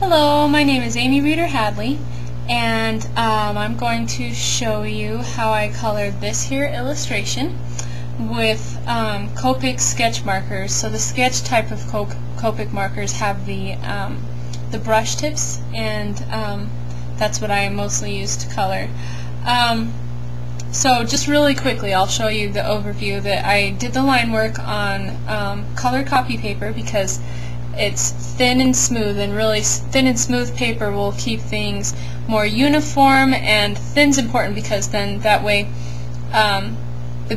Hello, my name is Amy Reeder Hadley, and I'm going to show you how I colored this here illustration with Copic sketch markers. So the sketch type of Copic markers have the brush tips, and that's what I mostly use to color. So just really quickly, I'll show you the overview that I did the line work on colored copy paper because it's thin and smooth, and really thin and smooth paper will keep things more uniform, and thin's important because then that way the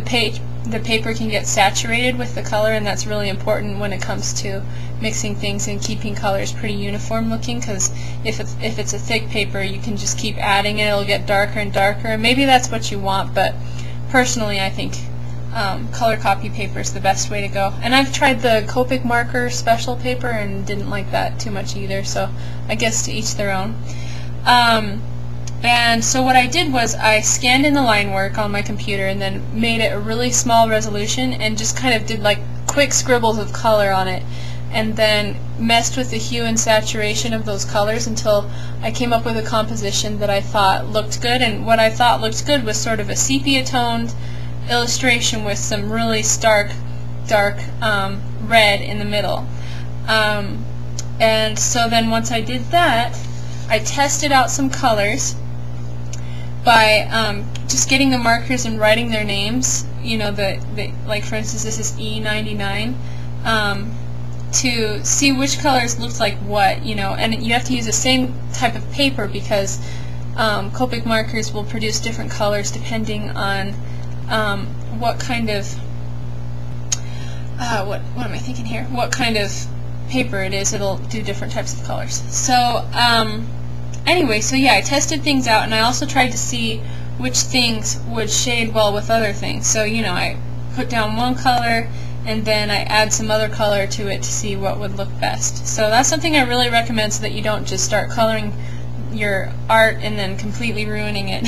paper can get saturated with the color, and that's really important when it comes to mixing things and keeping colors pretty uniform looking, because if it's a thick paper you can just keep adding it, it'll get darker and darker, and maybe that's what you want, but personally I think color copy paper is the best way to go. And I've tried the Copic marker special paper and didn't like that too much either, so I guess to each their own. And so what I did was I scanned in the line work on my computer and then made it a really small resolution and just kind of did like quick scribbles of color on it, and then messed with the hue and saturation of those colors until I came up with a composition that I thought looked good. And what I thought looked good was sort of a sepia toned illustration with some really stark dark red in the middle. And so then once I did that, I tested out some colors by just getting the markers and writing their names, you know, like for instance this is E99, to see which colors looked like what, you know, and you have to use the same type of paper because Copic markers will produce different colors depending on what kind of what am I thinking here? What kind of paper it is, it'll do different types of colors. So anyway, so yeah, I tested things out, and I also tried to see which things would shade well with other things. So, you know, I put down one color and then I add some other color to it to see what would look best. So that's something I really recommend, so that you don't just start coloring your art and then completely ruining it.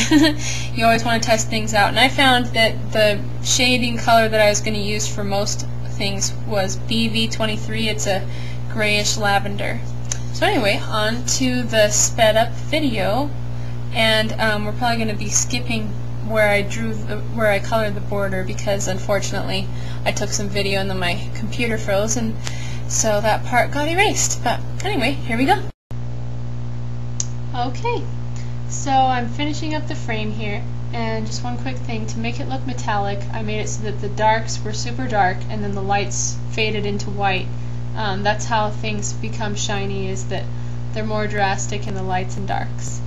You always want to test things out, and I found that the shading color that I was going to use for most things was BV23. It's a grayish lavender. So anyway, on to the sped up video, and we're probably going to be skipping where I colored the border because unfortunately I took some video and then my computer froze, and so that part got erased. But anyway, here we go. Okay, so I'm finishing up the frame here, and just one quick thing, to make it look metallic I made it so that the darks were super dark and then the lights faded into white. That's how things become shiny, is that they're more drastic in the lights and darks.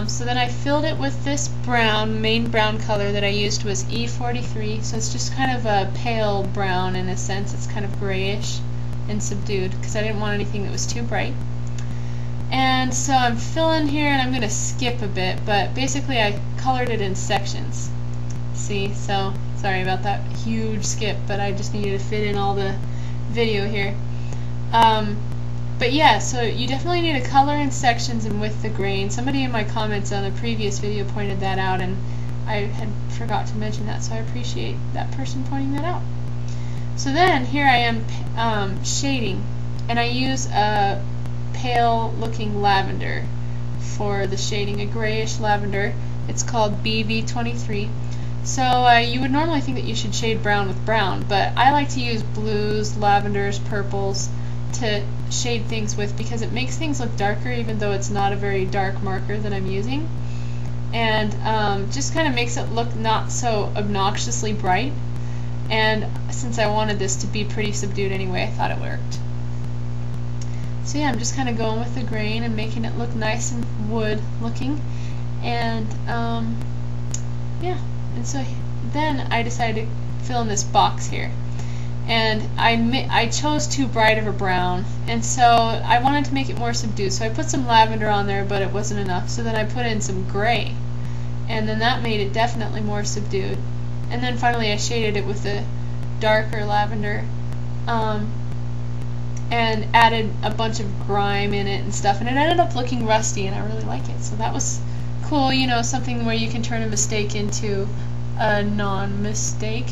So then I filled it with this brown, main brown color that I used was E43, so it's just kind of a pale brown in a sense. It's kind of grayish and subdued because I didn't want anything that was too bright. And so I'm filling here, and I'm going to skip a bit, but basically I colored it in sections. See, so sorry about that huge skip, but I just needed to fit in all the video here. But yeah, so you definitely need to color in sections and with the grain. Somebody in my comments on the previous video pointed that out, and I had forgot to mention that, so I appreciate that person pointing that out. So then here I am shading, and I use a pale looking lavender for the shading, a grayish lavender. It's called BV23. So you would normally think that you should shade brown with brown, but I like to use blues, lavenders, purples to shade things with because it makes things look darker even though it's not a very dark marker that I'm using, and just kind of makes it look not so obnoxiously bright. And since I wanted this to be pretty subdued anyway, I thought it worked. So yeah, I'm just kind of going with the grain and making it look nice and wood looking, and yeah, and so then I decided to fill in this box here, and I chose too bright of a brown, and so I wanted to make it more subdued, so I put some lavender on there, but it wasn't enough, so then I put in some gray, and then that made it definitely more subdued, and then finally I shaded it with a darker lavender, and added a bunch of grime in it and stuff, and it ended up looking rusty, and I really like it. So that was cool, you know, something where you can turn a mistake into a non-mistake.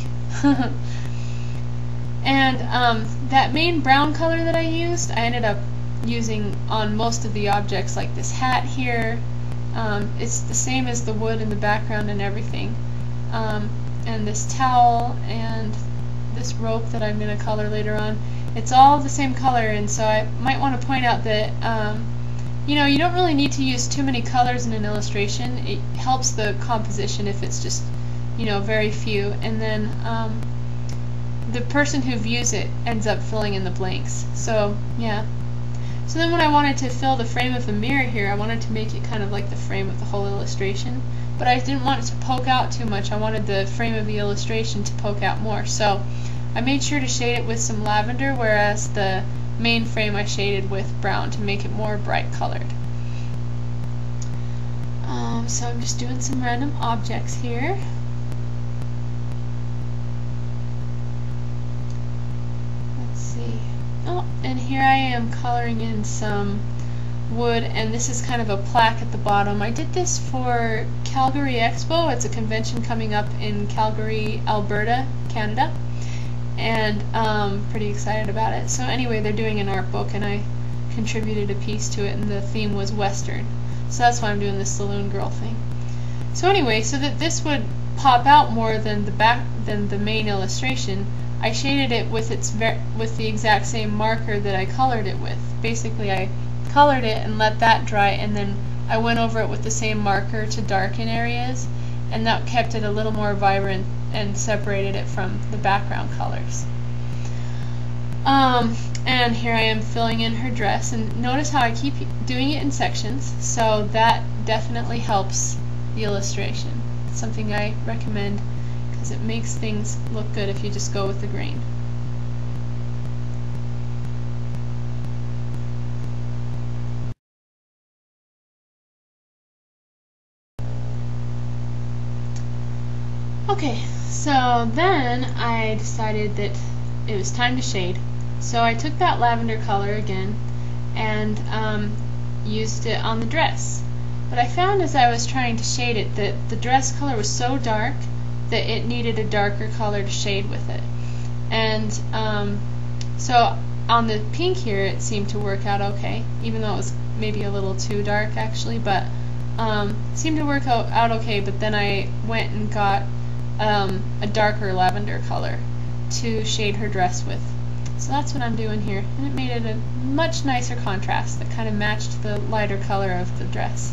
And that main brown color that I used, I ended up using on most of the objects, like this hat here. It's the same as the wood in the background and everything. And this towel and this rope that I'm going to color later on. It's all the same color, and so I might want to point out that you know, you don't really need to use too many colors in an illustration. It helps the composition if it's just, you know, very few, and then the person who views it ends up filling in the blanks. So yeah. So then when I wanted to fill the frame of the mirror here, I wanted to make it kind of like the frame of the whole illustration, but I didn't want it to poke out too much. I wanted the frame of the illustration to poke out more. So I made sure to shade it with some lavender, whereas the main frame I shaded with brown to make it more bright colored. So I'm just doing some random objects here. Let's see. Oh, and here I am coloring in some wood, and this is kind of a plaque at the bottom. I did this for Calgary Expo. It's a convention coming up in Calgary, Alberta, Canada, and pretty excited about it. So anyway, they're doing an art book, and I contributed a piece to it, and the theme was Western. So that's why I'm doing this saloon girl thing. So anyway, so that this would pop out more than the main illustration, I shaded it with the exact same marker that I colored it with. Basically, I colored it and let that dry, and then I went over it with the same marker to darken areas, and that kept it a little more vibrant and separated it from the background colors. And here I am filling in her dress, and notice how I keep doing it in sections, so that definitely helps the illustration. It's something I recommend because it makes things look good if you just go with the grain. Okay, so then I decided that it was time to shade. So I took that lavender color again and used it on the dress. But I found as I was trying to shade it that the dress color was so dark that it needed a darker color to shade with it. And so on the pink here it seemed to work out okay, even though it was maybe a little too dark actually, but it seemed to work out okay. But then I went and got a darker lavender color to shade her dress with. So that's what I'm doing here, and it made it a much nicer contrast that kind of matched the lighter color of the dress.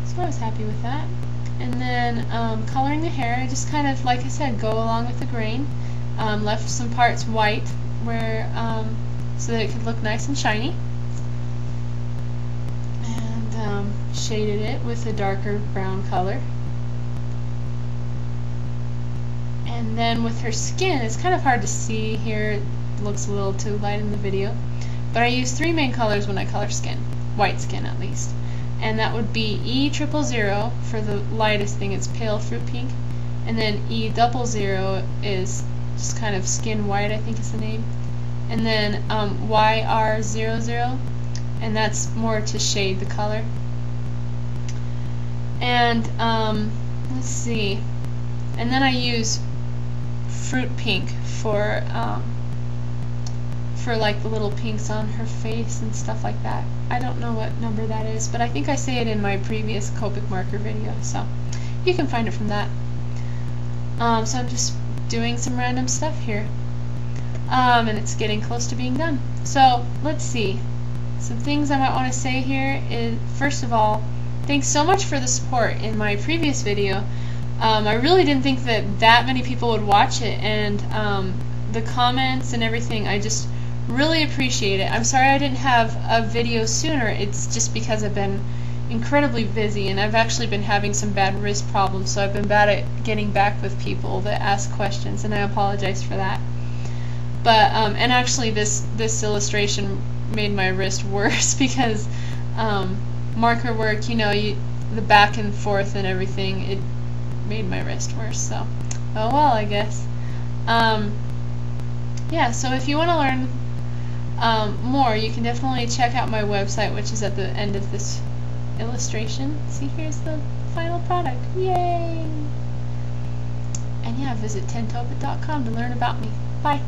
So I was happy with that. And then coloring the hair, I just kind of, like I said, go along with the grain. Left some parts white where so that it could look nice and shiny, and shaded it with a darker brown color. And then with her skin, it's kind of hard to see here, it looks a little too light in the video, but I use three main colors when I color skin, white skin at least. And that would be E000 for the lightest thing, it's pale fruit pink, and then E00 is just kind of skin white, I think is the name, and then YR00, and that's more to shade the color. And let's see, and then I use fruit pink for like the little pinks on her face and stuff like that. I don't know what number that is, but I think I say it in my previous Copic marker video, so you can find it from that. So I'm just doing some random stuff here, and it's getting close to being done. So let's see, some things I might want to say here is, first of all, thanks so much for the support in my previous video. I really didn't think that many people would watch it, and the comments and everything, I just really appreciate it. I'm sorry I didn't have a video sooner. It's just because I've been incredibly busy, and I've actually been having some bad wrist problems, so I've been bad at getting back with people that ask questions, and I apologize for that. But and actually this illustration made my wrist worse because marker work, you know, the back and forth and everything, it made my wrist worse. So oh well, I guess. Yeah, so if you want to learn more, you can definitely check out my website, which is at the end of this illustration. See, here's the final product. Yay! And yeah, visit tentopit.com to learn about me. Bye.